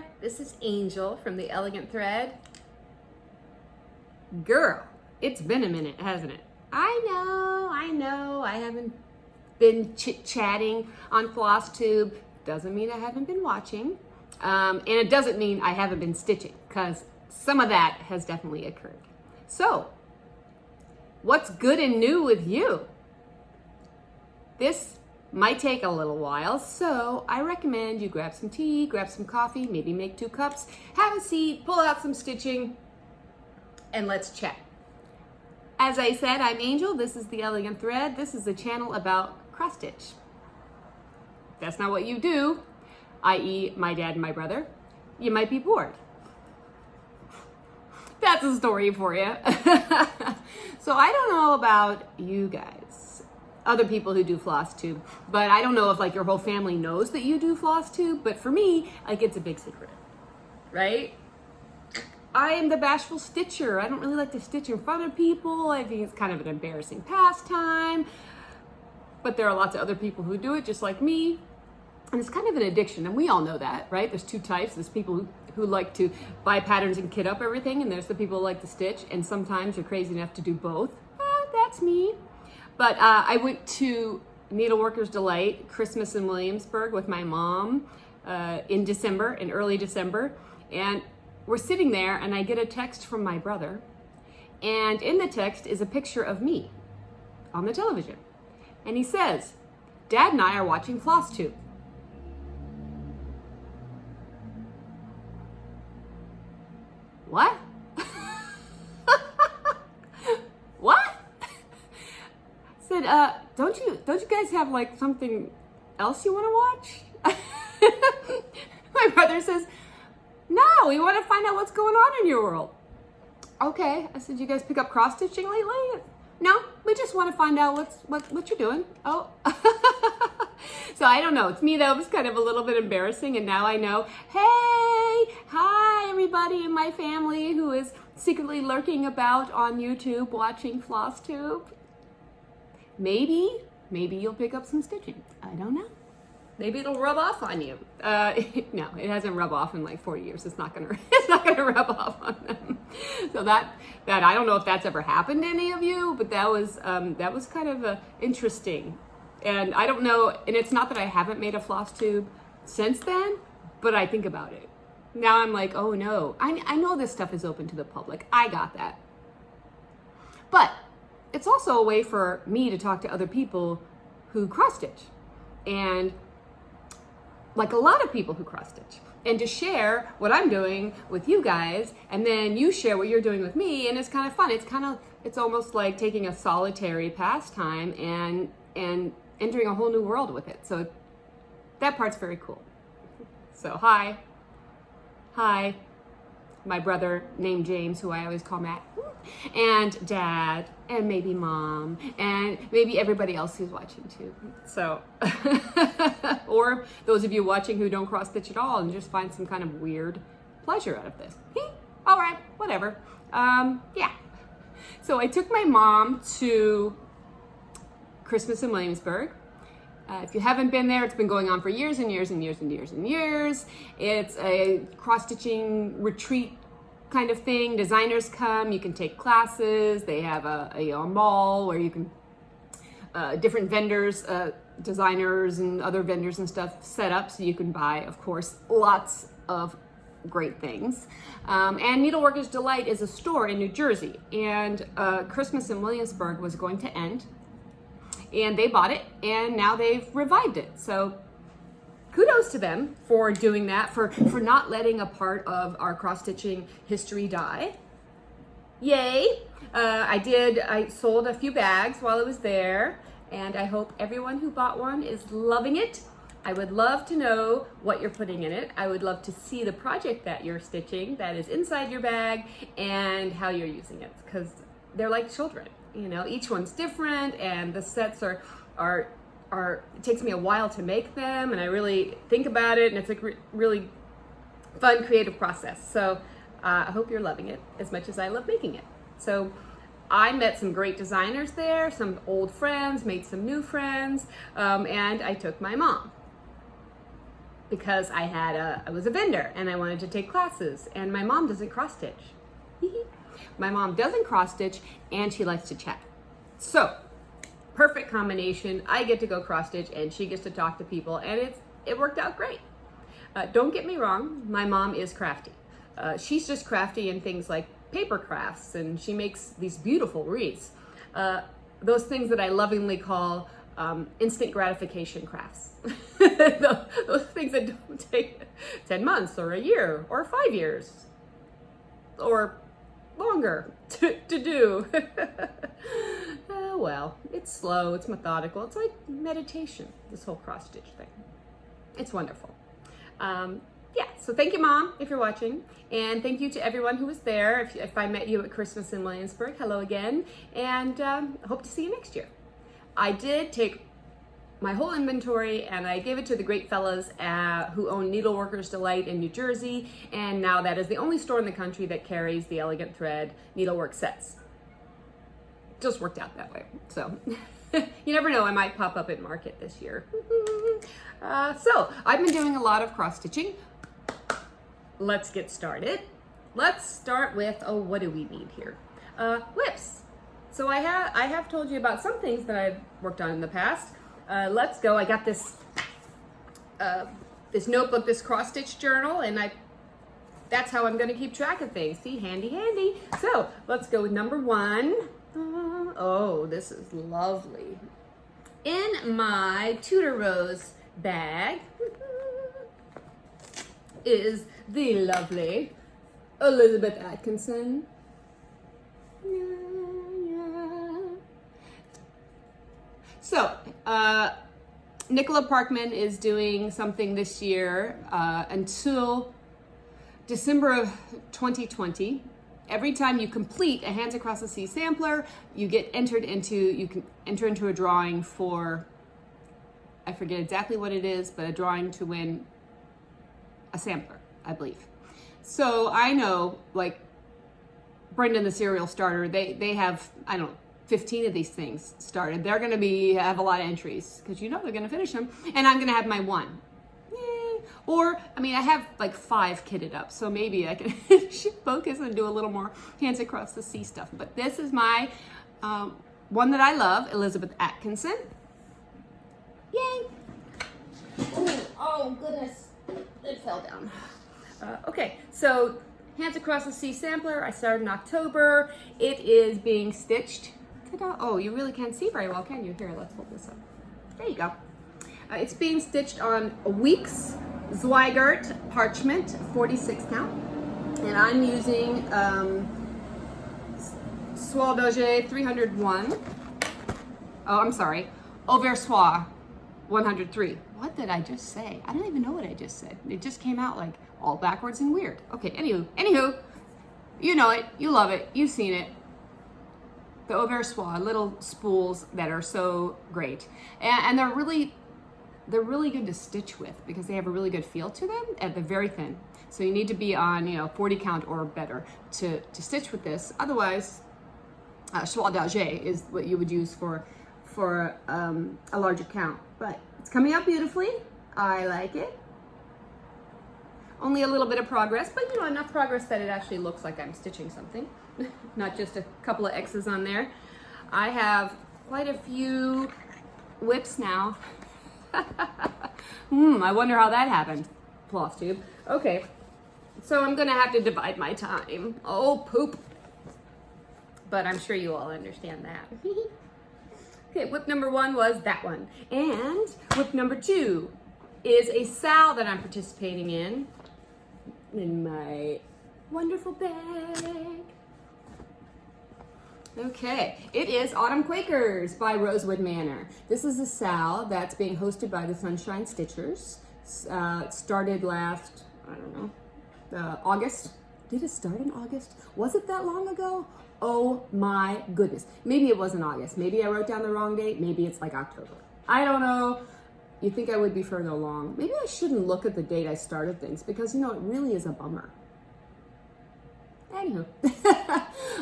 there, this is Angel from the Elegant Thread. Girl, it's been a minute, hasn't it? I know, I haven't been chit-chatting on Flosstube. Doesn't mean I haven't been watching. And it doesn't mean I haven't been stitching, because some of that has definitely occurred. So, what's good and new with you? This might take a little while, so I recommend you grab some tea, grab some coffee, maybe make 2 cups, have a seat, pull out some stitching, and let's chat. As I said, I'm Angel. This is the Elegant Thread. This is a channel about cross stitch. If that's not what you do, i.e. my dad and my brother, you might be bored. That's a story for you. So I don't know about you guys, other people who do Flosstube, but I don't know if like your whole family knows that you do Flosstube, but for me, like it's a big secret, right? I am the bashful stitcher. I don't really like to stitch in front of people. I think it's kind of an embarrassing pastime, but there are lots of other people who do it just like me. And it's kind of an addiction, and we all know that, right? There's 2 types. There's people who like to buy patterns and kit up everything, and there's the people who like to stitch, and sometimes you're crazy enough to do both. That's me. But I went to Needleworker's Delight, Christmas in Williamsburg with my mom in early December, and we're sitting there, and I get a text from my brother, and in the text is a picture of me on the television. And he says, "Dad and I are watching Flosstube." What? What? I said, don't you guys have like something else you want to watch? My brother says, "No, we want to find out what's going on in your world." Okay. I said, "You guys pick up cross stitching lately?" "No, we just want to find out what you're doing." Oh. So I don't know. To me, that was kind of a little bit embarrassing, and now I know, hey, hi everybody in my family who is secretly lurking about on YouTube watching Flosstube. Maybe you'll pick up some stitching. I don't know. Maybe it'll rub off on you. No, it hasn't rubbed off in like 40 years. It's not gonna rub off on them. So that I don't know if that's ever happened to any of you, but that was kind of interesting. And I don't know, and it's not that I haven't made a Flosstube since then, but I think about it. Now I'm like, oh no, I know this stuff is open to the public. I got that. But it's also a way for me to talk to other people who cross stitch. And like a lot of people who cross stitch, and to share what I'm doing with you guys, and then you share what you're doing with me, and it's kind of fun. It's almost like taking a solitary pastime and entering a whole new world with it. So that part's very cool. So hi, my brother named James, who I always call Matt, and Dad, and maybe Mom, and maybe everybody else who's watching too. So, or those of you watching who don't cross stitch at all and just find some kind of weird pleasure out of this. All right, whatever. Yeah. So I took my mom to Christmas in Williamsburg. If you haven't been there, it's been going on for years and years and years and years and years. It's a cross-stitching retreat kind of thing. Designers come, you can take classes. They have a mall where you can, different vendors, designers and other vendors and stuff set up so you can buy, of course, lots of great things. And Needleworker's Delight is a store in New Jersey, and Christmas in Williamsburg was going to end. And they bought it, and now they've revived it. So kudos to them for doing that, for not letting a part of our cross-stitching history die. Yay! I sold a few bags while I was there, and I hope everyone who bought one is loving it. I would love to know what you're putting in it. I would love to see the project that you're stitching that is inside your bag and how you're using it, because they're like children. You know, each one's different, and the sets are it takes me a while to make them, and I really think about it, and it's like really fun, creative process. So I hope you're loving it as much as I love making it. So I met some great designers there, some old friends, made some new friends, and I took my mom. because I was a vendor and I wanted to take classes, and my mom doesn't cross stitch. My mom doesn't cross stitch and she likes to chat. So perfect combination. I get to go cross stitch and she gets to talk to people, and it worked out great. Don't get me wrong, my mom is crafty. She's just crafty in things like paper crafts, and she makes these beautiful wreaths. Those things that I lovingly call instant gratification crafts. Those things that don't take 10 months or a year or 5 years or longer to do. Well, it's slow, it's methodical, it's like meditation, this whole cross stitch thing. It's wonderful. Yeah, so thank you, Mom, if you're watching, and thank you to everyone who was there. If I met you at Christmas in Williamsburg, hello again, and hope to see you next year. I did take my whole inventory and I gave it to the great fellas who own Needleworkers Delight in New Jersey, and now that is the only store in the country that carries the elegant thread needlework sets. Just worked out that way. So you never know, I might pop up at market this year. So I've been doing a lot of cross stitching. Let's get started. Let's start with, what do we need here? Whips. So I have told you about some things that I've worked on in the past. Let's go. I got this this notebook, this cross stitch journal, and that's how I'm going to keep track of things. See, handy. So let's go with number 1. Oh, this is lovely. In my Tudor Rose bag is the lovely Elizabeth Atkinson. So, Nicola Parkman is doing something this year until December of 2020. Every time you complete a Hands Across the Sea sampler, you can enter into a drawing for, I forget exactly what it is, but a drawing to win a sampler, I believe. So I know, like Brendan the Serial Starter, they have, I don't know, 15 of these things started. They're going to have a lot of entries because they're going to finish them, and I'm going to have my 1. Or, I mean, I have like 5 kitted up, so maybe I can focus and do a little more Hands Across the Sea stuff. But this is my one that I love, Elizabeth Atkinson. Yay! Oh goodness, it fell down. Okay, so Hands Across the Sea sampler, I started in October. It is being stitched. Ta-da. Oh, you really can't see very well, can you? Here, let's hold this up. There you go. It's being stitched on a week's Zweigart parchment, 46 count, and I'm using Soie d'Auger 301. Oh, I'm sorry, Oversoir 103. What did I just say? I don't even know what I just said. It just came out like all backwards and weird. Okay, anywho, you know it, you love it, you've seen it. The Oversoir, little spools that are so great, and they're really good to stitch with because they have a really good feel to them, and they're very thin. So you need to be on 40 count or better to stitch with this. Otherwise, Soie d'Auger is what you would use for a larger count. But it's coming out beautifully. I like it. Only a little bit of progress, but enough progress that it actually looks like I'm stitching something, not just a couple of X's on there. I have quite a few whips now. I wonder how that happened. Flosstube. Okay, so I'm gonna have to divide my time. Oh, poop. But I'm sure you all understand that. Okay, whip number 1 was that one. And whip number 2 is a Sal that I'm participating in my wonderful bag. Okay, it is Autumn Quakers by Rosewood Manor. This is a Sal that's being hosted by the Sunshine Stitchers. It started last, I don't know, August. Did it start in August? Was it that long ago? Oh my goodness. Maybe it wasn't August. Maybe I wrote down the wrong date. Maybe it's like October. I don't know. You'd think I would be further along. Maybe I shouldn't look at the date I started things because, it really is a bummer. Anywho,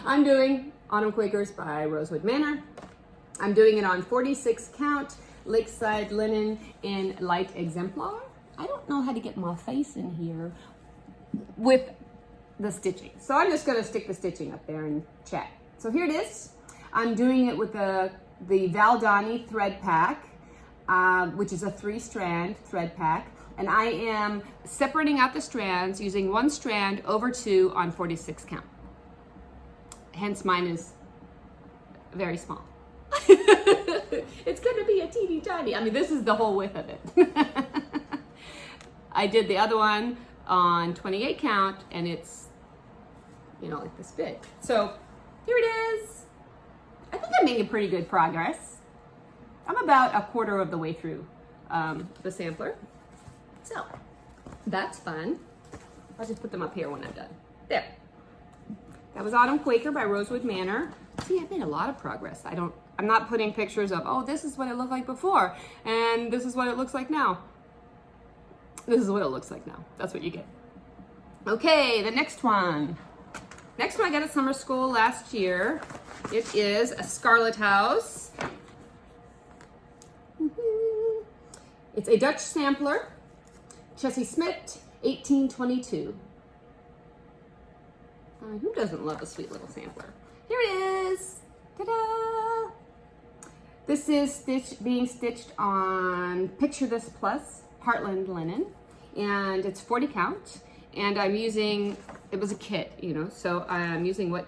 I'm doing Autumn Quakers by Rosewood Manor. I'm doing it on 46 count Lakeside linen in light exemplar. I don't know how to get my face in here with the stitching. So I'm just gonna stick the stitching up there and chat. So here it is. I'm doing it with the Valdani thread pack, which is a 3-strand thread pack. And I am separating out the strands using 1 strand over 2 on 46 count. Hence mine is very small. It's gonna be a teeny tiny. I mean, this is the whole width of it. I did the other one on 28 count and it's, you know, like this big. So here it is. I think I'm making pretty good progress. I'm about a quarter of the way through the sampler. So that's fun. I'll just put them up here when I'm done. There. That was Autumn Quaker by Rosewood Manor. See, I've made a lot of progress. I'm not putting pictures of, oh, this is what it looked like before, and this is what it looks like now. This is what it looks like now. That's what you get. Okay, the next one. Next one I got at summer school last year. It is a Scarlett house. It's a Dutch sampler. Smitt, 1822. Who doesn't love a sweet little sampler? Here it is. Ta-da! This is being stitched on Picture This Plus Heartland linen, and it's 40 count. And I'm using, it was a kit, you know, so I'm using what,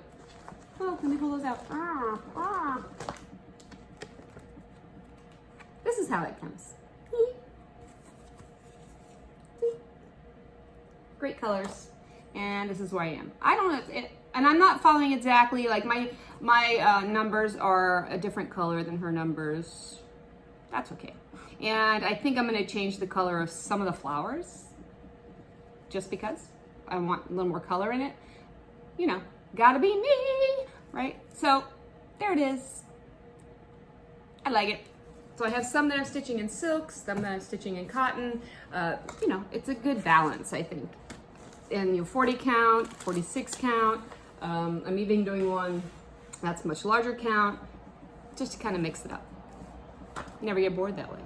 oh, let me pull those out. This is how it comes. Great colors, and this is where I am. I don't know, and I'm not following exactly, like my numbers are a different color than her numbers. That's okay. And I think I'm gonna change the color of some of the flowers, just because I want a little more color in it. You know, gotta be me, right? So there it is. I like it. So I have some that I'm stitching in silk, some that I'm stitching in cotton. You know, it's a good balance, I think. And you know, 40 count, 46 count. I'm even doing one that's much larger count, just to kind of mix it up. You never get bored that way.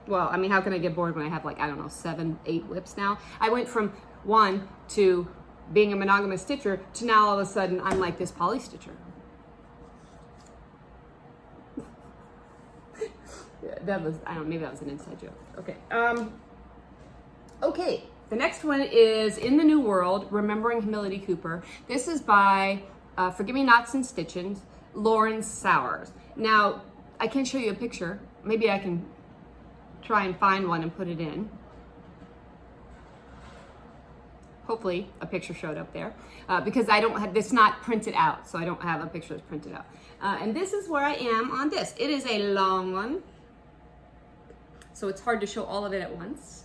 Well, I mean, how can I get bored when I have like, I don't know, 7, 8 whips now? I went from 1 to being a monogamous stitcher to now all of a sudden I'm like this poly stitcher. That was, I don't know, maybe that was an inside joke. Okay. Okay, the next one is In the New World, Remembering Humility Cooper. This is by Forgive Me Knots and Stitching, Lauren Sowers. Now, I can show you a picture. Maybe I can try and find one and put it in. Hopefully a picture showed up there because I don't have, it's not printed out, so I don't have a picture that's printed out. And this is where I am on this. It is a long one, so it's hard to show all of it at once.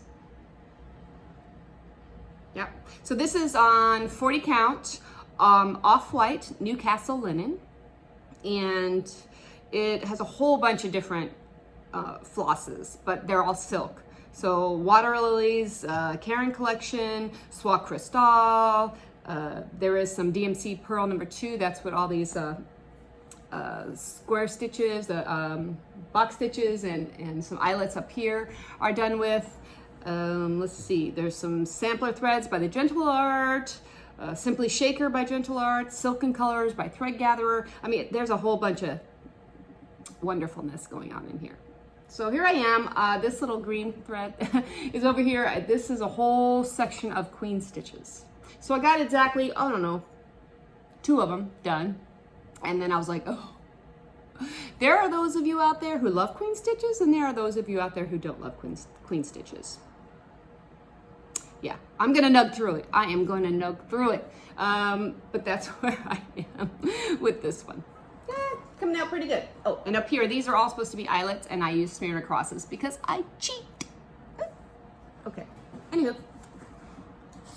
Yep. So this is on 40 count, off-white Newcastle linen, and it has a whole bunch of different flosses, but they're all silk. So Water Lilies, Karen Collection, Soie Crystal, there is some DMC Pearl number 2, that's what all these square stitches, box stitches, and some eyelets up here are done with. Let's see, there's some sampler threads by the Gentle Art, Simply Shaker by Gentle Art, Silken Colors by Thread Gatherer. I mean, there's a whole bunch of wonderfulness going on in here. So here I am, this little green thread is over here. This is a whole section of queen stitches. So I got exactly, I don't know, 2 of them done. And then I was like, oh, there are those of you out there who love queen stitches, and there are those of you out there who don't love queen stitches. Yeah, I'm gonna nug through it. I am gonna nug through it. But that's where I am with this one. Coming out pretty good. Oh, and up here, these are all supposed to be eyelets, and I use smear acrosses because I cheat. Okay, anywho.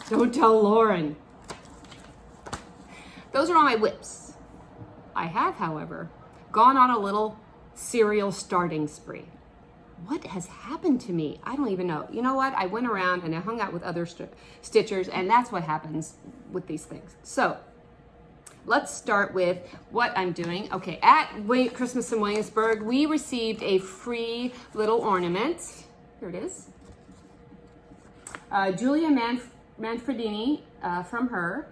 Don't tell Lauren. Those are all my whips. I have, however, gone on a little serial starting spree. What has happened to me? I don't even know. You know what? I went around and I hung out with other stitchers, and that's what happens with these things. So let's start with what I'm doing. Okay, at Christmas in Williamsburg, we received a free little ornament. Here it is. Giulia Manfredini from her.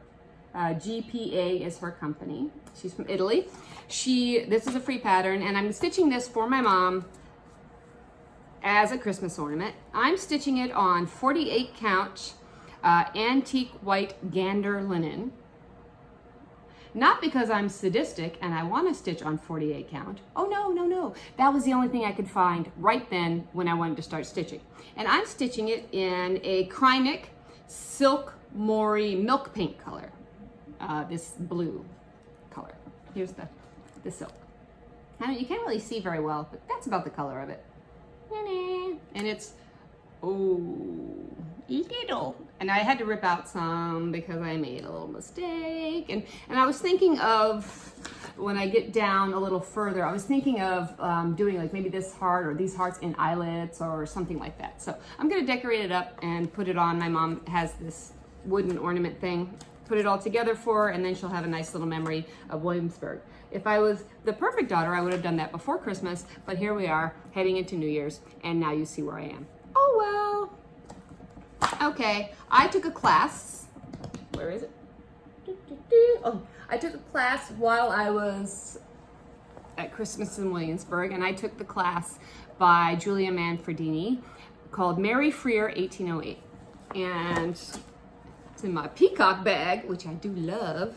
GPA is her company. She's from Italy. This is a free pattern, and I'm stitching this for my mom as a Christmas ornament. I'm stitching it on 48 count antique white gander linen. Not because I'm sadistic and I want to stitch on 48 count. Oh no, no, no. That was the only thing I could find right then when I wanted to start stitching. And I'm stitching it in a Krynic Silk Mori milk pink color. This blue color. Here's the silk. You can't really see very well, but that's about the color of it. And it's, little. And I had to rip out some because I made a little mistake. And I was thinking of, when I get down a little further, I was thinking of doing like maybe this heart or these hearts in eyelets or something like that. So I'm gonna decorate it up and put it on. My mom has this wooden ornament thing. Put it all together for her, and then she'll have a nice little memory of Williamsburg. If I was the perfect daughter, I would have done that before Christmas, but here we are heading into New Year's, and now you see where I am. Oh well. Okay, I took a class. Where is it? Oh, I took a class while I was at Christmas in Williamsburg, and I took the class by Giulia Manfredini called Mary Frear 1808. And it's in my peacock bag, which I do love.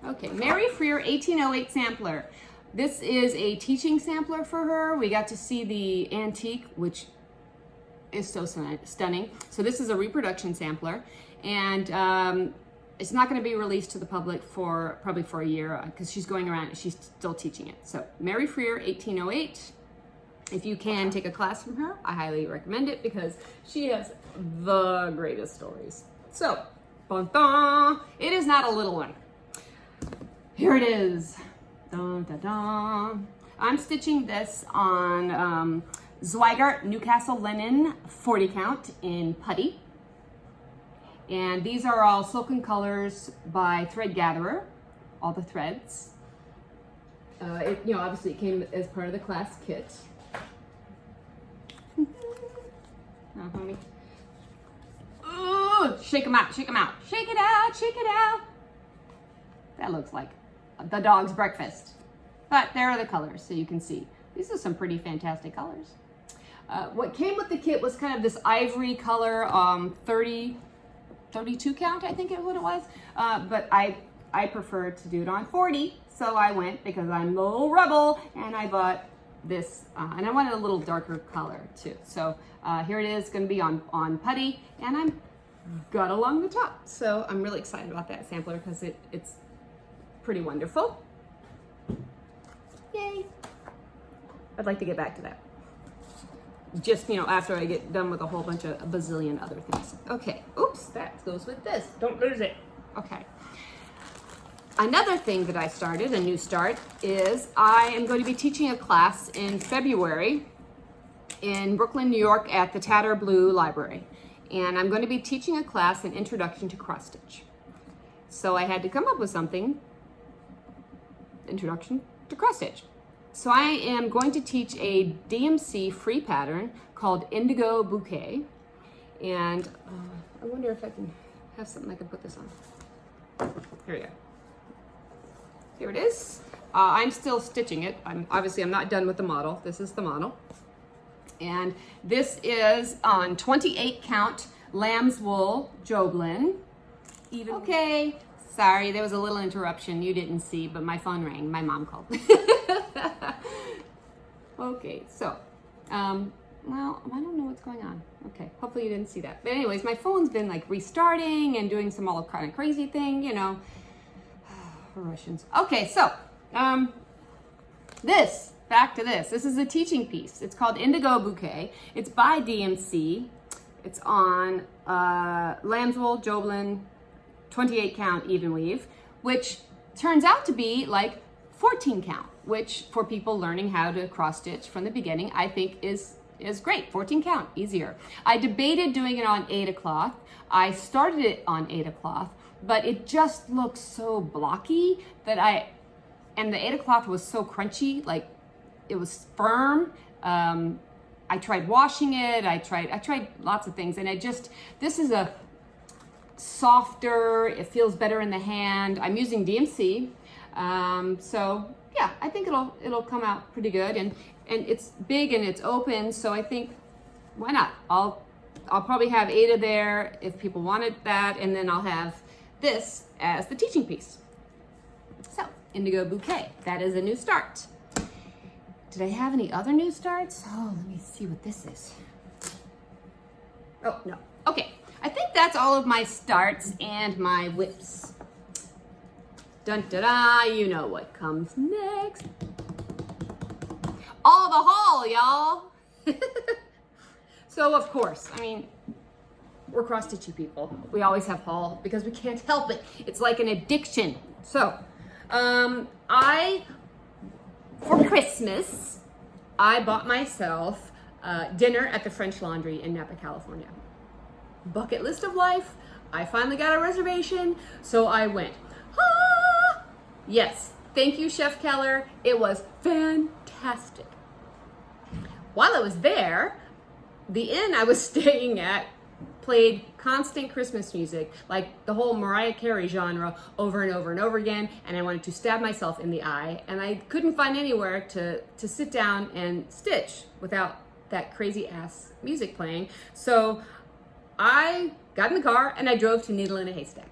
Okay, Mary Frear 1808 sampler. This is a teaching sampler for her. We got to see the antique, which is so stunning. So this is a reproduction sampler, and it's not going to be released to the public for probably for a year because she's going around, she's still teaching it. So Mary Frear 1808. If you can take a class from her, I highly recommend it because she has the greatest stories. So, dun, dun, it is not a little one. Here it is. Dun, dun, dun. I'm stitching this on Zweigart Newcastle linen 40 count in putty. And these are all silken colors by Thread Gatherer, all the threads. Obviously it came as part of the class kit. Oh, honey. Ooh, shake them out, shake them out. Shake it out, shake it out. That looks like the dog's breakfast. But there are the colors, so you can see. These are some pretty fantastic colors. What came with the kit was kind of this ivory color, 32 count, I think is what it was. But I preferred to do it on 40, so I went because I'm a little rebel, and I bought this, and I wanted a little darker color too. So here it is, going to be on putty, and I'm got along the top. So I'm really excited about that sampler because it's pretty wonderful. Yay! I'd like to get back to that. Just, after I get done with a whole bunch of a bazillion other things. Okay, oops, that goes with this. Don't lose it. Okay. Another thing that I started, a new start, is I am going to be teaching a class in February in Brooklyn, New York at the Tatter Blue Library. And I'm going to be teaching a class, an introduction to cross stitch. So I had to come up with something, introduction to cross stitch. So I am going to teach a DMC free pattern called Indigo Bouquet. And I wonder if I can have something I can put this on. Here we go. Here it is. I'm still stitching it. I'm not done with the model. This is the model. And this is on 28 count lamb's wool Joblin. Okay, sorry, there was a little interruption you didn't see, but my phone rang. My mom called. Okay, so, well, I don't know what's going on. Okay, hopefully you didn't see that. But anyways, my phone's been like restarting and doing some all kind of crazy thing, Russians. Okay, so, back to this. This is a teaching piece. It's called Indigo Bouquet. It's by DMC. It's on lamb's wool Joblin 28 count even weave, which turns out to be like 14 count, which for people learning how to cross stitch from the beginning, I think is great. 14 count, easier. I debated doing it on 8 o'clock. I started it on 8 o'clock, but it just looks so blocky that and the 8 o'clock was so crunchy, like it was firm. I I tried washing it. I tried lots of things, and this is a softer, it feels better in the hand. I'm using DMC, so yeah, I think it'll come out pretty good, and it's big and it's open, so I think why not? I'll probably have Ada there if people wanted that, and then I'll have this as the teaching piece. So, Indigo Bouquet, that is a new start. Did I have any other new starts? Oh, let me see what this is. Oh, no. Okay, I think that's all of my starts and my whips. Dun da da, you know what comes next. All the haul, y'all. So, of course, I mean, we're cross-stitchy people. We always have haul because we can't help it. It's like an addiction. So, for Christmas, I bought myself dinner at the French Laundry in Napa, California. Bucket list of life. I finally got a reservation, so I went. Ah! Yes, thank you, Chef Keller. It was fantastic. While I was there, the inn I was staying at played constant Christmas music, like the whole Mariah Carey genre, over and over and over again, and I wanted to stab myself in the eye, and I couldn't find anywhere to sit down and stitch without that crazy ass music playing. So I got in the car and I drove to Needle in a Haystack.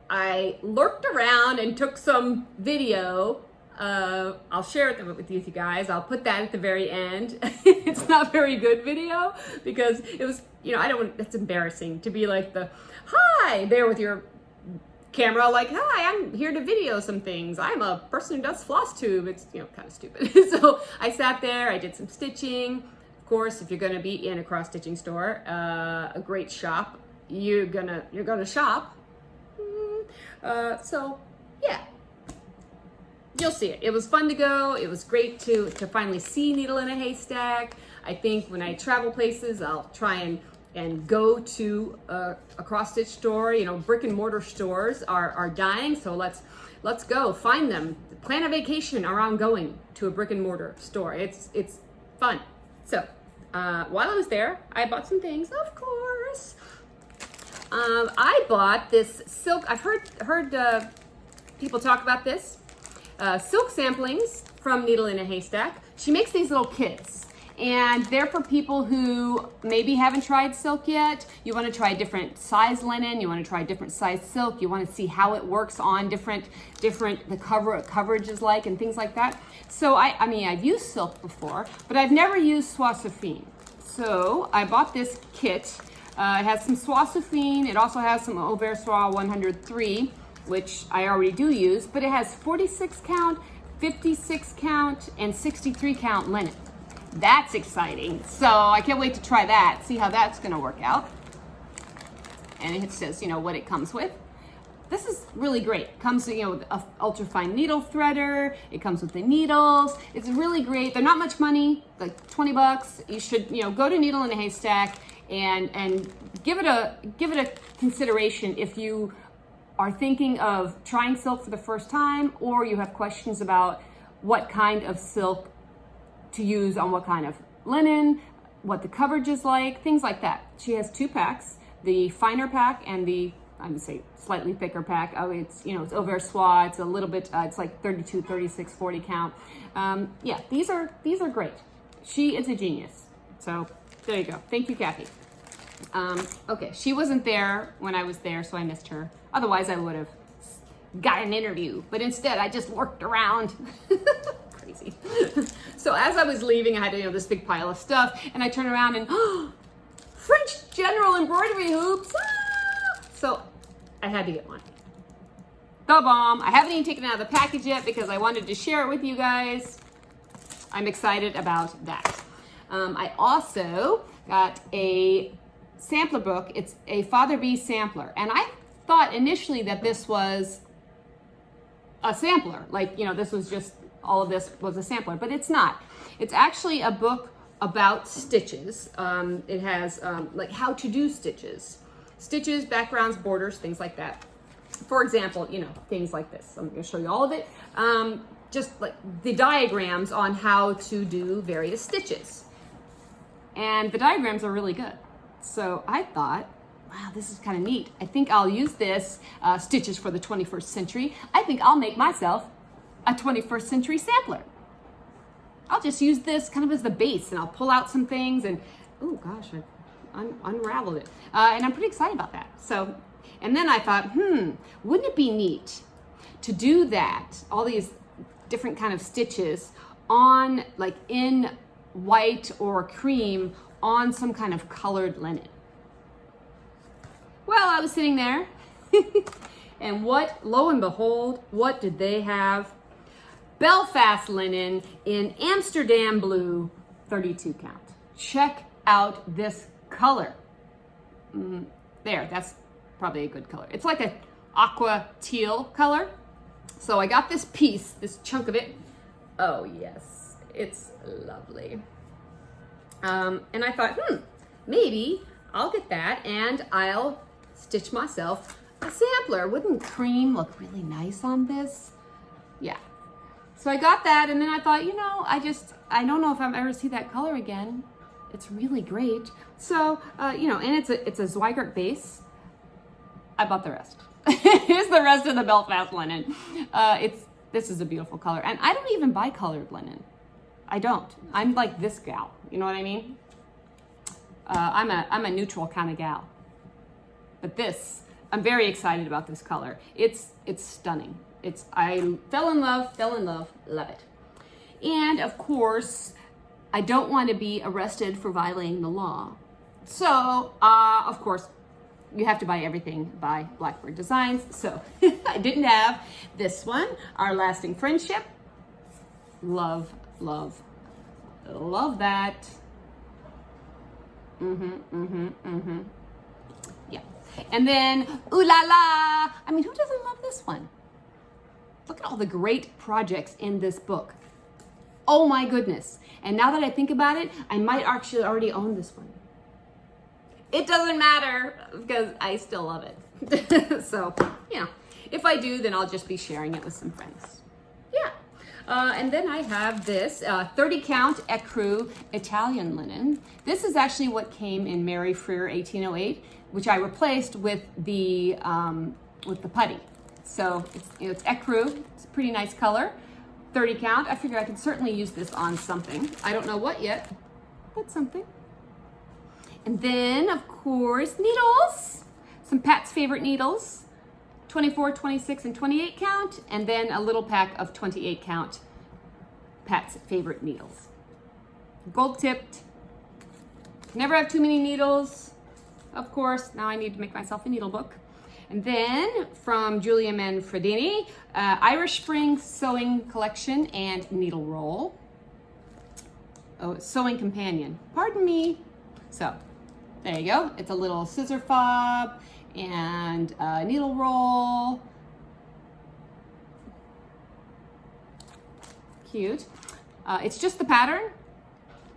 I lurked around and took some video. I'll share it with you guys. I'll put that at the very end. It's not very good video because it was, I don't want, it's embarrassing to be like hi there with your camera, like, hi, I'm here to video some things. I'm a person who does Flosstube. It's, kind of stupid. So I sat there, I did some stitching. Of course, if you're going to be in a cross stitching store, a great shop, you're gonna shop. So yeah. You'll see it. It was fun to go. It was great to finally see Needle in a Haystack. I think when I travel places, I'll try and go to a cross-stitch store. Brick and mortar stores are dying, so let's go find them. Plan a vacation around going to a brick and mortar store. It's fun. So while I was there, I bought some things, of course. I bought this silk. I've heard people talk about this. Silk samplings from Needle in a Haystack. She makes these little kits, and they're for people who maybe haven't tried silk yet. You want to try different size linen, you want to try different size silk, you want to see how it works on different the coverage is like and things like that. So I mean I've used silk before, but I've never used Soie. So I bought this kit. It has some Soie. It also has some Oversoie 103, which I already do use, but it has 46 count, 56 count, and 63 count linen. That's exciting. So I can't wait to try that, see how that's gonna work out. And it says, what it comes with. This is really great. It comes, with an ultra fine needle threader. It comes with the needles. It's really great. They're not much money, like 20 bucks. You should, go to Needle in a Haystack and give it a consideration if you are thinking of trying silk for the first time, or you have questions about what kind of silk to use on what kind of linen, what the coverage is like, things like that. She has 2 packs, the finer pack and the, I would say, slightly thicker pack. Oh, it's, it's Oversoie. It's a little bit, it's like 32, 36, 40 count. Yeah, these are great. She is a genius. So there you go. Thank you, Kathy. Okay, she wasn't there when I was there, so I missed her. Otherwise, I would have got an interview, but instead I just worked around. Crazy. So as I was leaving, I had this big pile of stuff, and I turned around and French general embroidery hoops. Ah! So I had to get one. The bomb. I haven't even taken it out of the package yet because I wanted to share it with you guys. I'm excited about that. I also got a sampler book. It's a Father Bee sampler, and I thought initially that this was a sampler, like this was just all of this was a sampler, but it's not. It's actually a book about stitches. It has like how to do stitches, backgrounds, borders, things like that. For example, things like this. I'm going to show you all of it. just like the diagrams on how to do various stitches. And the diagrams are really good. So I thought, wow, this is kind of neat. I think I'll use this, Stitches for the 21st Century. I think I'll make myself a 21st century sampler. I'll just use this kind of as the base, and I'll pull out some things, and oh gosh, I unraveled it. And I'm pretty excited about that. So, and then I thought, wouldn't it be neat to do that, all these different kind of stitches on, like in white or cream on some kind of colored linen. Well, I was sitting there and lo and behold, what did they have? Belfast linen in Amsterdam blue, 32 count. Check out this color. There, that's probably a good color. It's like an aqua teal color. So I got this piece, this chunk of it. Oh yes, it's lovely. And I thought, maybe I'll get that and I'll stitch myself a sampler. Wouldn't cream look really nice on this? Yeah. So I got that, and then I thought, I don't know if I'll ever see that color again. It's really great. So, and it's a Zweigart base. I bought the rest. Here's the rest of the Belfast linen. This is a beautiful color, and I don't even buy colored linen. I don't. I'm like this gal. You know what I mean? I'm a neutral kind of gal. But I'm very excited about this color. It's stunning. I fell in love, love it. And of course, I don't want to be arrested for violating the law. So, of course, you have to buy everything by Blackbird Designs. So I didn't have this one, Our Lasting Friendship. Love that. Yeah. And then, ooh la la. I mean, who doesn't love this one? Look at all the great projects in this book. Oh my goodness. And now that I think about it, I might actually already own this one. It doesn't matter because I still love it. So, if I do, then I'll just be sharing it with some friends. Yeah. And then I have this 30 count Crewe Italian linen. This is actually what came in Mary Frear 1808, which I replaced with the putty. So it's Crewe. It's a pretty nice color. 30 count. I figure I can certainly use this on something. I don't know what yet, but something. And then, of course, needles. Some Pat's favorite needles. 24, 26, and 28 count. And then a little pack of 28 count Pat's favorite needles. Gold tipped. Never have too many needles. Of course, now I need to make myself a needle book. And then from Giulia Manfredini, Irish Spring Sewing Collection and Needleworl. Oh, Sewing Companion. Pardon me. So, there you go. It's a little scissor fob and needleworl. Cute. It's just the pattern.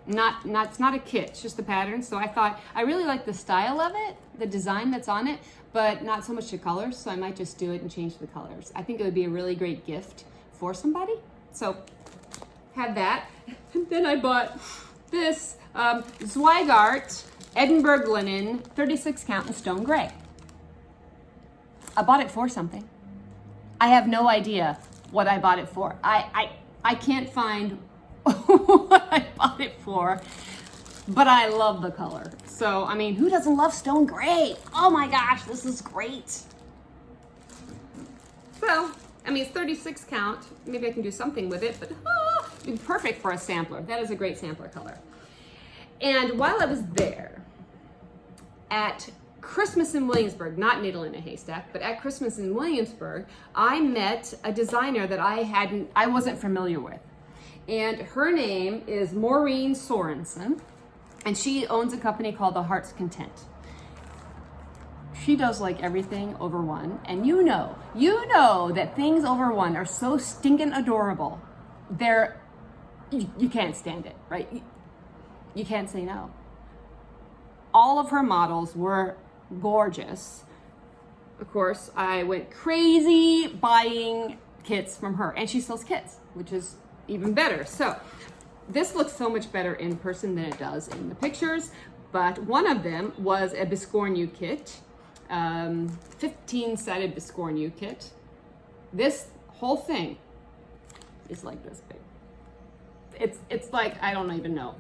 It's not a kit, it's just the pattern. So I thought, I really like the style of it, the design that's on it, but not so much the colors. So I might just do it and change the colors. I think it would be a really great gift for somebody. So have that. And then I bought this Zweigart Edinburgh linen, 36 count in stone gray. I bought it for something. I have no idea what I bought it for. I can't find what I bought it for, but I love the color. So, I mean, who doesn't love stone gray? Oh my gosh, this is great. So, I mean, it's 36 count. Maybe I can do something with it, but it'd be perfect for a sampler. That is a great sampler color. And while I was there at Christmas in Williamsburg, not Needle in a Haystack, but at Christmas in Williamsburg, I met a designer that I wasn't familiar with. And her name is Maureen Sorensen, and she owns a company called The Heart's Content. She does like everything over one, and you know that things over one are so stinking adorable. You can't stand it, right? You can't say no. All of her models were gorgeous. Of course, I went crazy buying kits from her, and she sells kits. which is even better. So this looks so much better in person than it does in the pictures, but one of them was a Biscornu kit, 15-sided Biscornu kit. This whole thing is like this big. It's like, I don't even know.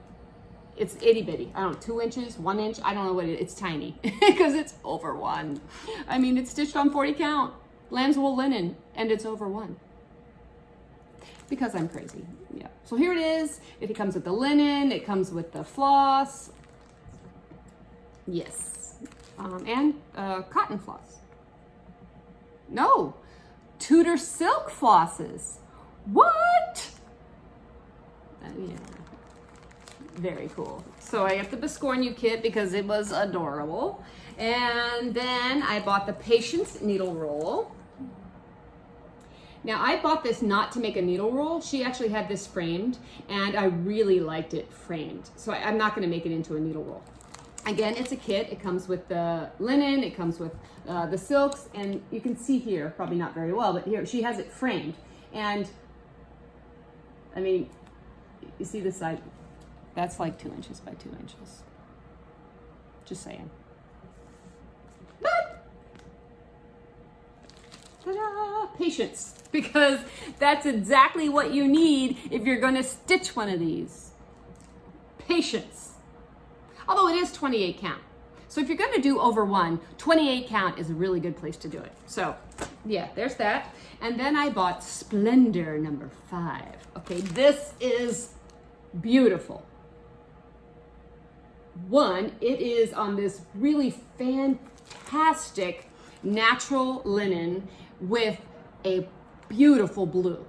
It's itty bitty. I don't know, 2 inches, 1 inch. I don't know what it is. It's tiny because it's over 1. I mean, it's stitched on 40 count, lamb's wool linen, and it's over 1. Because I'm crazy. Yeah. So here it is. It comes with the linen. It comes with the floss. Yes. And cotton floss. No. Tudor silk flosses. What? Yeah. Very cool. So I got the Biscornu kit because it was adorable. And then I bought the Patience needle roll. Now I bought this not to make a needle roll. She actually had this framed and I really liked it framed. So I'm not gonna make it into a needle roll. Again, it's a kit. It comes with the linen, it comes with the silks, and you can see here, probably not very well, but here, she has it framed. And I mean, you see the side? That's like 2 inches by 2 inches. Just saying. But, ta-da, patience, because that's exactly what you need if you're gonna stitch one of these. Patience. Although it is 28 count. So if you're gonna do over 1, 28 count is a really good place to do it. So yeah, there's that. And then I bought Splendor number 5. Okay, this is beautiful. One, it is on this really fantastic natural linen with a beautiful blue,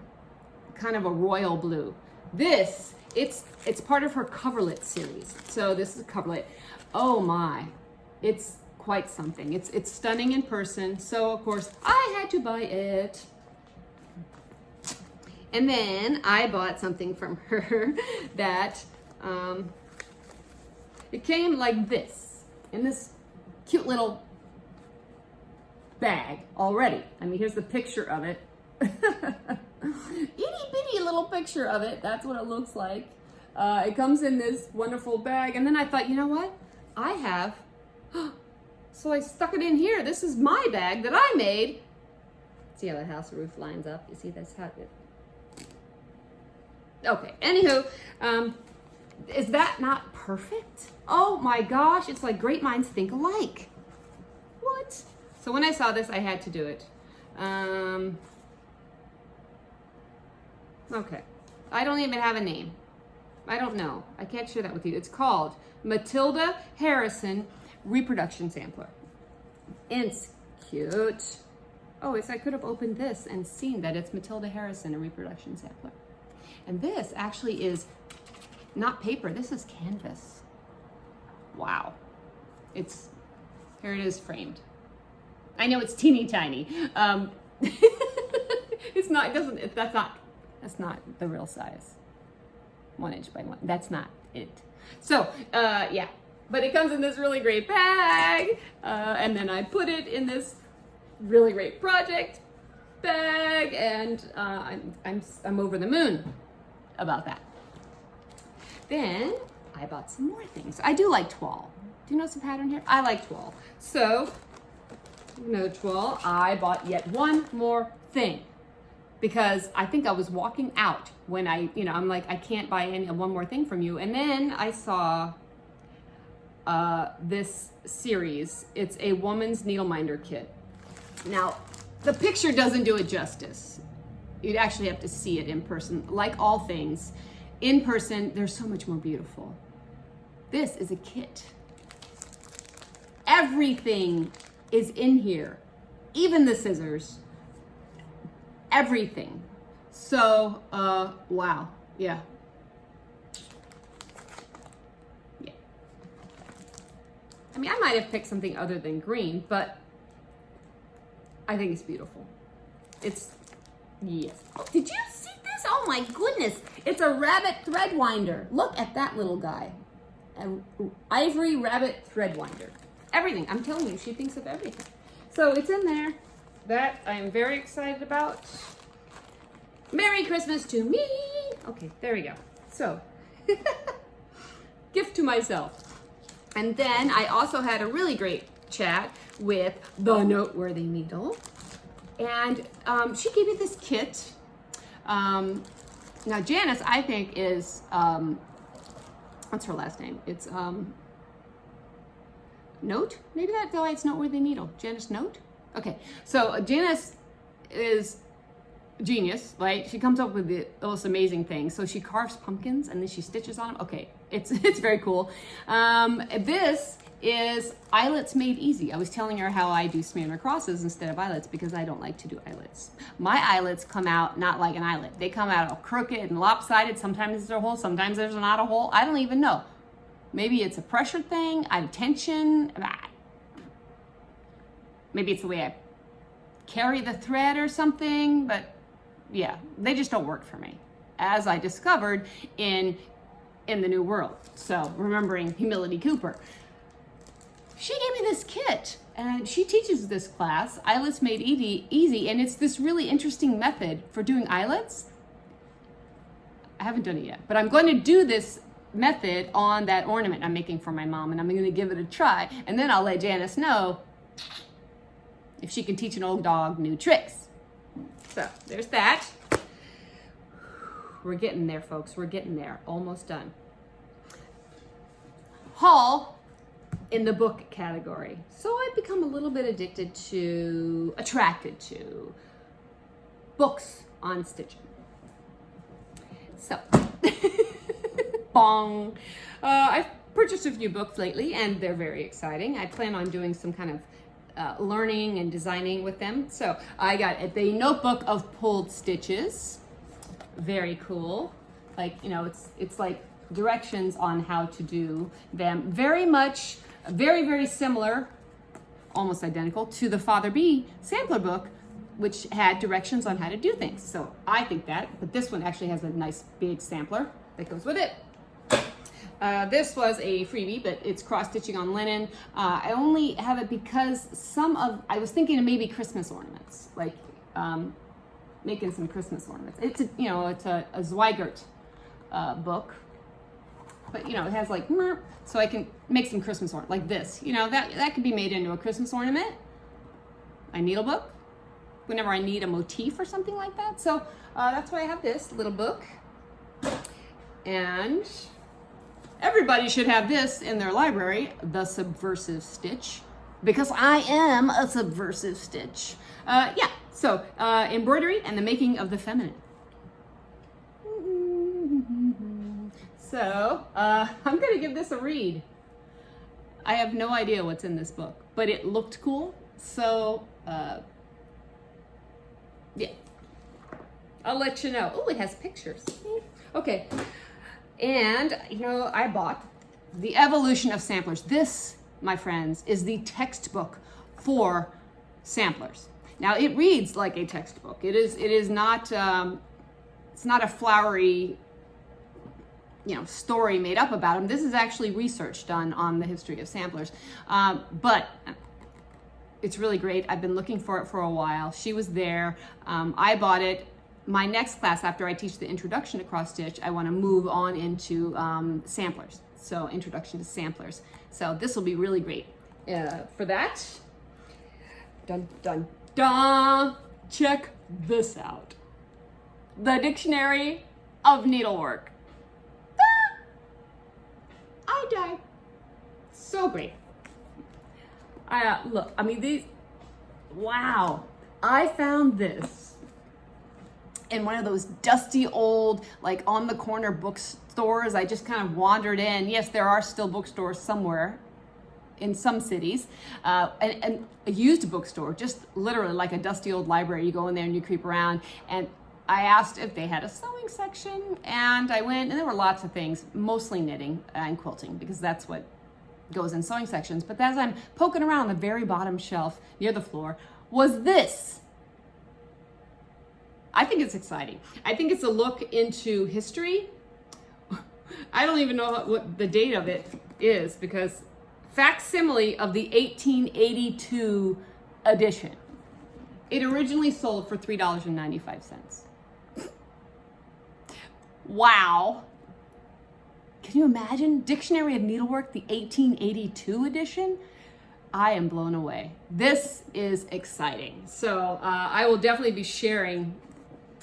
kind of a royal blue. This, it's part of her coverlet series. So this is a coverlet. Oh my, it's quite something. It's stunning in person. So of course I had to buy it. And then I bought something from her that, it came like this, in this cute little bag already. I mean, here's the picture of it. Itty bitty little picture of it. That's what it looks like. It comes in this wonderful bag. And then I thought, you know what? I have, so I stuck it in here. This is my bag that I made. See how the house roof lines up? You see that's how it, okay, anywho, is that not perfect? Oh my gosh, it's like great minds think alike. What? So when I saw this, I had to do it. Okay, I don't even have a name. I don't know. I can't share that with you. It's called Matilda Harrison Reproduction Sampler. It's cute. Oh, it's, I could have opened this and seen that it's Matilda Harrison, a Reproduction Sampler. And this actually is not paper, this is canvas. Wow. It's, here it is framed. I know it's teeny tiny. It's not, it doesn't, that's not the real size. 1 inch by 1, that's not it. So, yeah, but it comes in this really great bag. And then I put it in this really great project bag, and I'm over the moon about that. Then I bought some more things. I do like toile. Do you notice the pattern here? I like toile. So, no toile, I bought yet one more thing because I think I was walking out when I'm like, I can't buy one more thing from you. And then I saw this series. It's a woman's needleminder kit. Now, the picture doesn't do it justice. You'd actually have to see it in person. Like all things, in person, they're so much more beautiful. This is a kit. Everything is in here, even the scissors, everything. So, wow, yeah. Yeah. I mean, I might have picked something other than green, but I think it's beautiful. It's, yes. Oh, did you see this? Oh my goodness. It's a rabbit thread winder. Look at that little guy. An ivory rabbit thread winder. Everything. I'm telling you, she thinks of everything. So it's in there. That I am very excited about. Merry Christmas to me. Okay, there we go. So, gift to myself. And then I also had a really great chat with the Noteworthy Needle. And she gave me this kit. Now Janice, I think, is, what's her last name? It's Note? Maybe that's why it's Noteworthy Needle. Janice Note? Okay, so Janice is genius, right? She comes up with the most amazing things. So she carves pumpkins and then she stitches on them. Okay, it's very cool. This is eyelets made easy. I was telling her how I do smear crosses instead of eyelets because I don't like to do eyelets. My eyelets come out not like an eyelet. They come out all crooked and lopsided. Sometimes there's a hole, sometimes there's not a hole. I don't even know. Maybe it's a pressure thing, out of tension. Maybe it's the way I carry the thread or something, but yeah, they just don't work for me, as I discovered in the New World. So remembering Humility Cooper. She gave me this kit and she teaches this class, Eyelets Made Easy, and it's this really interesting method for doing eyelets. I haven't done it yet, but I'm going to do this method on that ornament I'm making for my mom, and I'm going to give it a try, and then I'll let Janice know if she can teach an old dog new tricks. So there's that. We're getting there, folks. We're getting there. Almost done. Haul in the book category. So I've become a little bit attracted to books on stitching. So, bong. I've purchased a few books lately and they're very exciting. I plan on doing some kind of learning and designing with them. So I got the Notebook of Pulled Stitches. Very cool. Like, you know, it's like directions on how to do them. Very much, very similar, almost identical to the Father B sampler book, which had directions on how to do things. So I think that, but this one actually has a nice big sampler that goes with it. This was a freebie, but it's cross stitching on linen. I only have it because I was thinking of maybe Christmas ornaments, like making some Christmas ornaments. It's a Zweigert book, but it has like, so I can make some Christmas ornament like this. That could be made into a Christmas ornament. My needle book, whenever I need a motif or something like that. So that's why I have this little book. And everybody should have this in their library, The Subversive Stitch, because I am a subversive stitch. So embroidery and the making of the feminine. So I'm gonna give this a read. I have no idea what's in this book, but it looked cool. So yeah, I'll let you know. Oh, it has pictures. Okay. And, I bought The Evolution of Samplers. This, my friends, is the textbook for samplers. Now, it reads like a textbook. It is not, it's not a flowery, story made up about them. This is actually research done on the history of samplers. But it's really great. I've been looking for it for a while. She was there. I bought it. My next class, after I teach the introduction to cross stitch, I want to move on into samplers. So introduction to samplers. So this will be really great for that. Dun, dun, dun. Check this out. The Dictionary of Needlework. I died. So great. Look, these, wow. I found this in one of those dusty old, like on the corner bookstores. I just kind of wandered in. Yes, there are still bookstores somewhere in some cities, and a used bookstore, just literally like a dusty old library. You go in there and you creep around, and I asked if they had a sewing section, and I went, and there were lots of things, mostly knitting and quilting, because that's what goes in sewing sections. But as I'm poking around the very bottom shelf near the floor was this. I think it's exciting. I think it's a look into history. I don't even know what the date of it is, because facsimile of the 1882 edition. It originally sold for $3.95. Wow. Can you imagine? Dictionary of Needlework, the 1882 edition? I am blown away. This is exciting. So I will definitely be sharing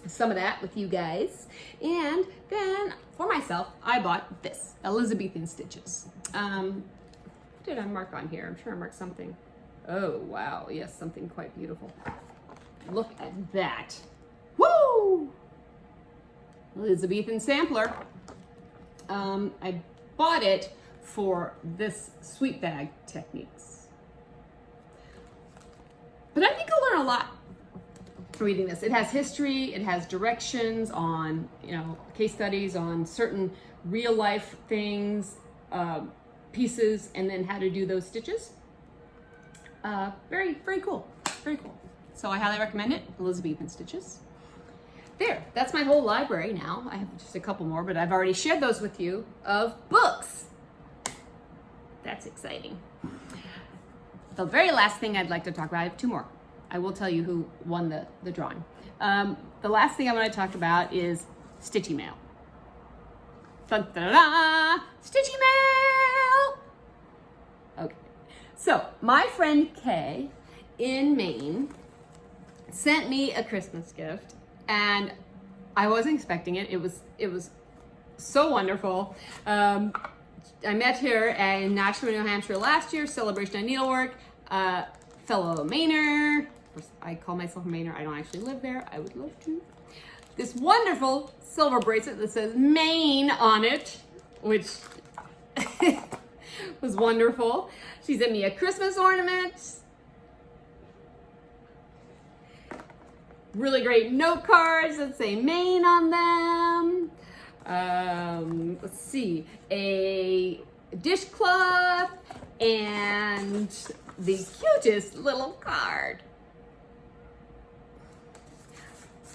some of that with you guys. And then for myself, I bought this, Elizabethan stitches. What did I mark on here? I'm sure I marked something. Oh, wow. Yes, something quite beautiful. Look at that. Woo! Elizabethan Sampler. I bought it for this sweet bag techniques. But I think I'll learn a lot reading this. It has history, it has directions on, case studies on certain real life things, pieces, and then how to do those stitches. Very, very cool, very cool. So I highly recommend it, Elizabethan stitches. There, that's my whole library now. I have just a couple more, but I've already shared those with you of books. That's exciting. The very last thing I'd like to talk about, I have two more. I will tell you who won the drawing. The last thing I want to talk about is Stitchy Mail. Dun, dun, dun, dun, Stitchy Mail! Okay, so my friend Kay in Maine sent me a Christmas gift, and I wasn't expecting it. It was so wonderful. I met her in Nashua, New Hampshire last year, Celebration of Needlework. Fellow Manor. I call myself a Manor. I don't actually live there. I would love to. This wonderful silver bracelet that says Maine on it, which was wonderful. She sent me a Christmas ornament. Really great note cards that say Maine on them. Let's see, a dishcloth and the cutest little card.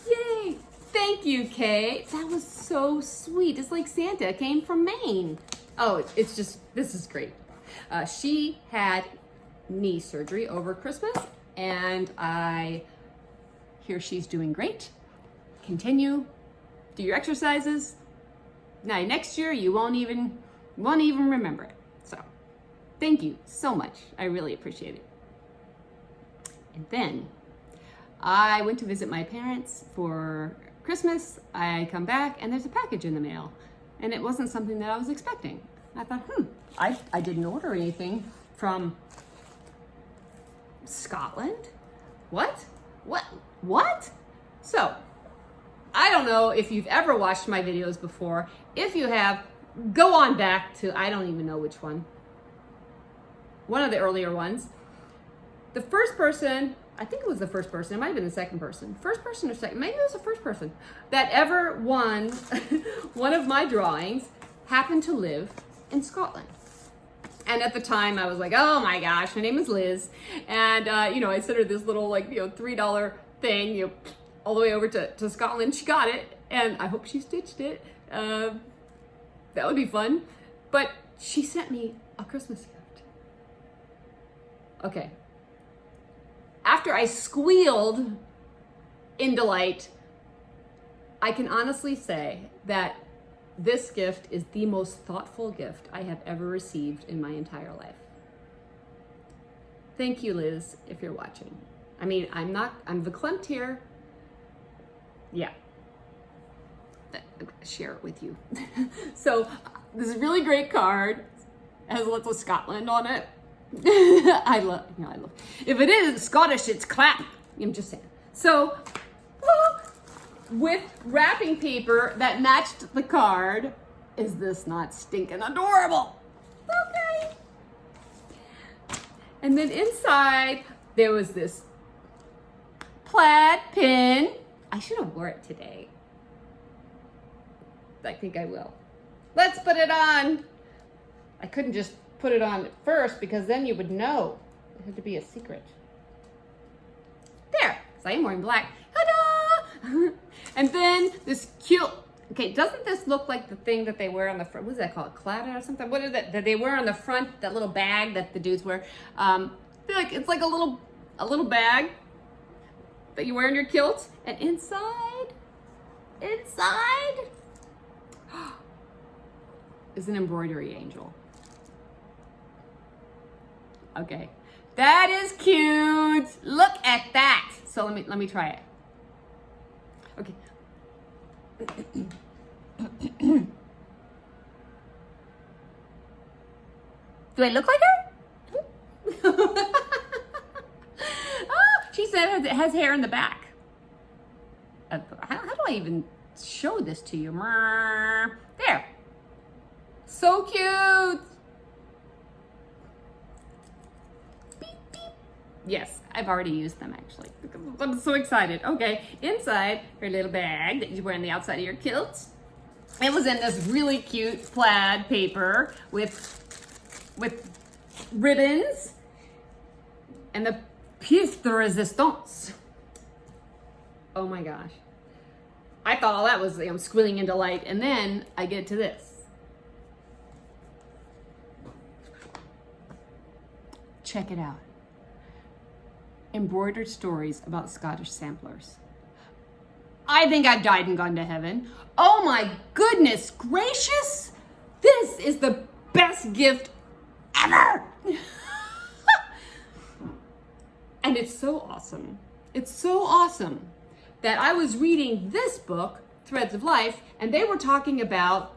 Yay! Thank you, Kay. That was so sweet. It's like Santa came from Maine. Oh, it's just, this is great. She had knee surgery over Christmas, and I hear she's doing great. Continue, do your exercises. Now, next year, you won't even remember it. So, thank you so much. I really appreciate it. And then, I went to visit my parents for Christmas. I come back and there's a package in the mail, and it wasn't something that I was expecting. I thought, I didn't order anything from Scotland. What? So, I don't know if you've ever watched my videos before. If you have, go on back to, I don't even know which one. One of the earlier ones. The first person, I think it was the first person, it might have been the second person. First person or second, maybe it was the first person that ever won one of my drawings happened to live in Scotland. And at the time I was like, oh my gosh, her name is Liz. And I sent her this little $3 thing, all the way over to Scotland. She got it, and I hope she stitched it. That would be fun. But she sent me a Christmas gift. Okay. After I squealed in delight, I can honestly say that this gift is the most thoughtful gift I have ever received in my entire life. Thank you, Liz, if you're watching. I mean, I'm verklempt here. Yeah. I'm gonna share it with you. So, this is a really great card. It has lots of Scotland on it. I love. If it is Scottish, it's clap. I'm just saying. So, look, with wrapping paper that matched the card. Is this not stinking adorable? Okay. And then inside, there was this plaid pin. I should have wore it today. I think I will. Let's put it on. I couldn't just put it on first because then you would know. It had to be a secret. There, so I am wearing black. Ta-da! And then this cute, okay, doesn't this look like the thing that they wear on the front? What is that called? Claddagh or something? What is that they wear on the front, that little bag that the dudes wear? It's like a little bag that you wear in your kilt. And inside, is an embroidery angel. Okay, that is cute. Look at that. So let me try it. Okay. Do I look like her? Oh, she said it has hair in the back. How do I even show this to you? There. So cute. Beep, beep. Yes, I've already used them actually. I'm so excited. Okay, inside her little bag that you wear on the outside of your kilt. It was in this really cute plaid paper with ribbons and the pièce de résistance. Oh my gosh. I thought all that was squealing in delight, and then I get to this. Check it out. Embroidered stories about Scottish samplers. I think I've died and gone to heaven. Oh my goodness gracious! This is the best gift ever! And it's so awesome. It's so awesome that I was reading this book, Threads of Life, and they were talking about,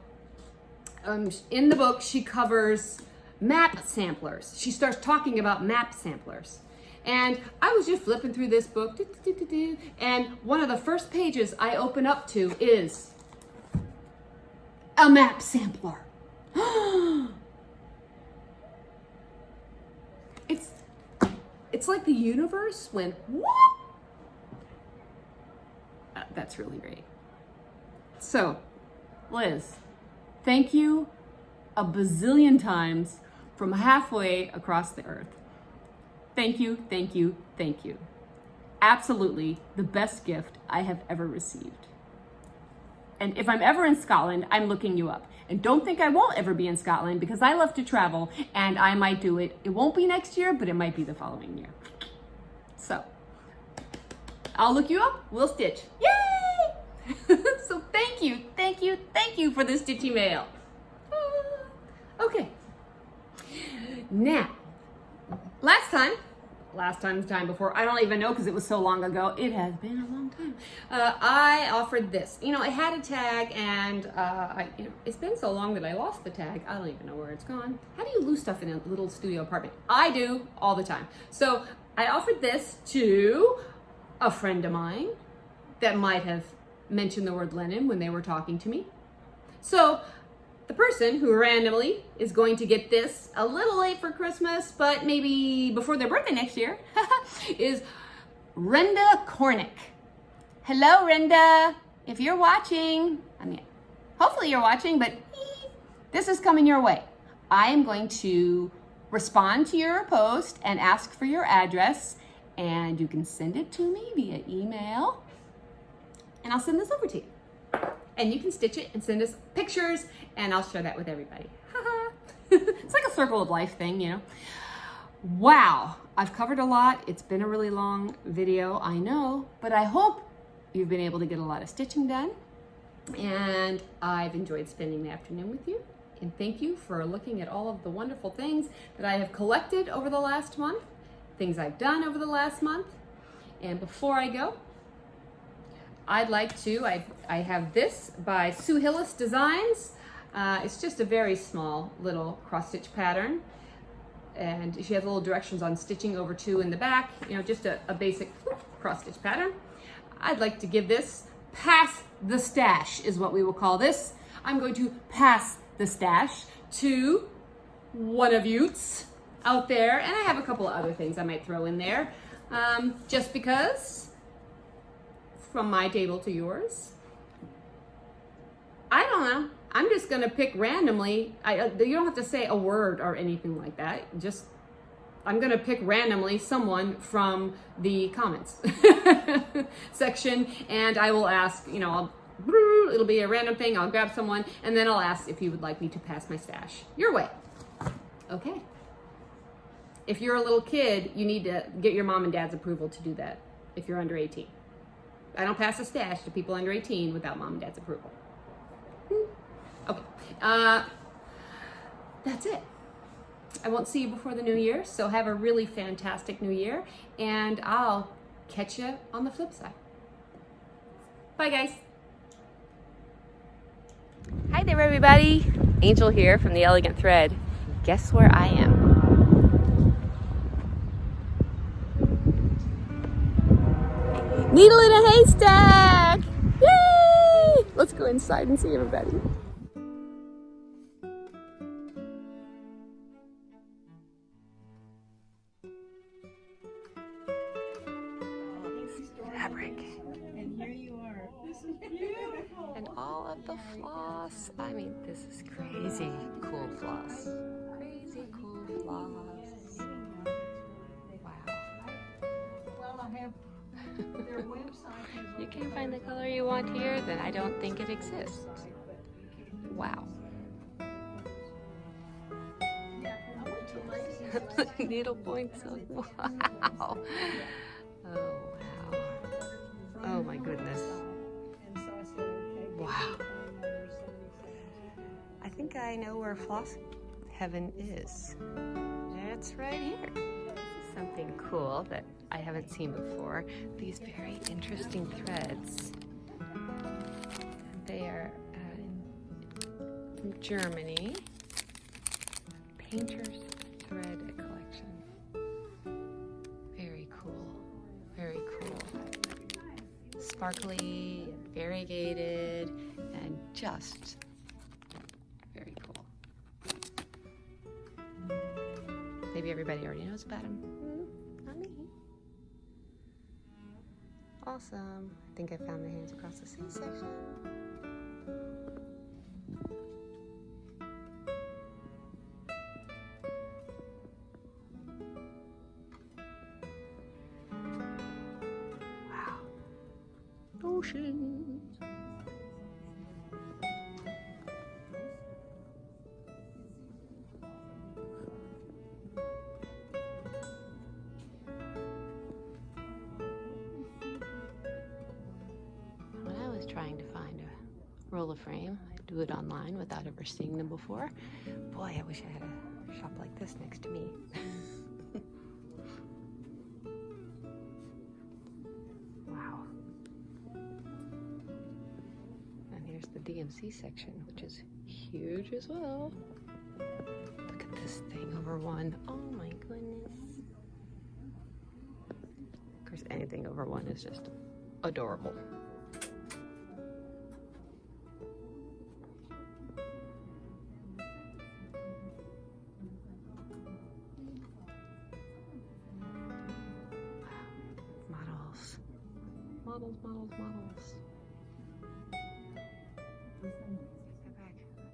in the book, she covers map samplers. She starts talking about map samplers. And I was just flipping through this book, and one of the first pages I open up to is a map sampler. It's like the universe went, what? That's really great. So, Liz, thank you a bazillion times from halfway across the earth. Thank you, thank you, thank you. Absolutely the best gift I have ever received. And if I'm ever in Scotland, I'm looking you up. And don't think I won't ever be in Scotland, because I love to travel and I might do it. It won't be next year, but it might be the following year. So, I'll look you up, we'll stitch. Yay! So thank you, thank you, thank you for the stitchy mail. Okay. Now, last time, the time before, I don't even know because it was so long ago. It has been a long time. I offered this. It had a tag, and it's been so long that I lost the tag. I don't even know where it's gone. How do you lose stuff in a little studio apartment? I do all the time. So I offered this to a friend of mine that might have mentioned the word Lennon when they were talking to me. So the person who randomly is going to get this a little late for Christmas, but maybe before their birthday next year, is Renda Cornick. Hello, Renda. If you're watching, hopefully you're watching, but this is coming your way. I am going to respond to your post and ask for your address, and you can send it to me via email, and I'll send this over to you. And you can stitch it and send us pictures, and I'll share that with everybody. It's like a circle of life thing, Wow, I've covered a lot. It's been a really long video, I know, but I hope you've been able to get a lot of stitching done. And I've enjoyed spending the afternoon with you. And thank you for looking at all of the wonderful things that I have collected over the last month, things I've done over the last month. And before I go, I'd like to, I have this by Sue Hillis Designs. It's just a very small little cross stitch pattern. And she has little directions on stitching over 2 in the back, just a basic cross stitch pattern. I'd like to give this, pass the stash is what we will call this. I'm going to pass the stash to one of yous out there. And I have a couple of other things I might throw in there, just because. From my table to yours. I don't know. I'm just gonna pick randomly. You don't have to say a word or anything like that. I'm gonna pick randomly someone from the comments section, and I will ask. It'll be a random thing. I'll grab someone, and then I'll ask if you would like me to pass my stash your way. Okay. If you're a little kid, you need to get your mom and dad's approval to do that. If you're under 18. I don't pass a stash to people under 18 without mom and dad's approval. Okay. that's it. I won't see you before the new year, so have a really fantastic new year, and I'll catch you on the flip side. Bye, guys. Hi there, everybody. Angel here from The Elegant Thread. Guess where I am? Needle in a haystack! Yay! Let's go inside and see everybody. Fabric. And here you are. This is beautiful. And all of the floss. I mean, this is crazy cool floss. Crazy cool floss. Wow. Well, I have their website. You can't find the color you want here, then I don't think it exists. Wow. Needlepoint silk. Wow. Oh, wow. Oh, my goodness. Wow. I think I know where floss heaven is. It's right here. This is something cool that I haven't seen before. These very interesting threads. They are from Germany. Painter's Thread Collection. Very cool. Very cool. Sparkly, variegated, and just very cool. Maybe everybody already knows about them. Not me. Awesome. I think I found the Hands Across the Sea section. Wow. Ocean. Trying to find a roll of frame. I do it online without ever seeing them before. Boy, I wish I had a shop like this next to me. Wow. And here's the DMC section, which is huge as well. Look at this thing over one. Oh my goodness. Of course, anything over one is just adorable. Models.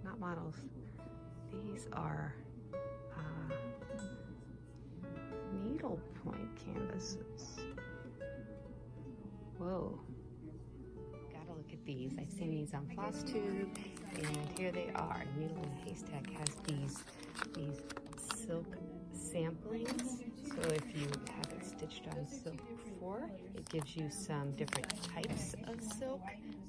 Not models. These are needlepoint canvases. Whoa. Gotta look at these. I've seen these on Flosstube, and here they are. Needle in a Haystack has these silk samplings. So if you have it stitched on silk before, it gives you some different types of silk,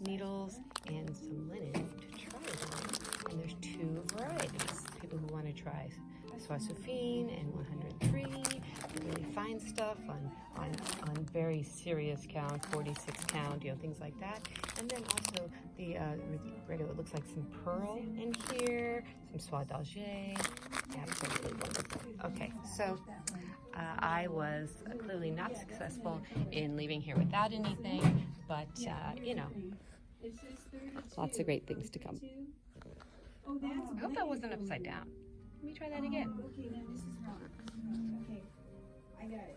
needles, and some linen to try it on. And there's two varieties. People who want to try Soissouphine and 103, really fine stuff on very serious count, 46 count, things like that. And then also the regular, it looks like some pearl in here, some soie d'Alger. Absolutely wonderful. Okay, so I was clearly not successful in leaving here without anything, but lots of great things to come. I hope that wasn't upside down. Let me try that again.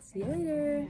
See you later.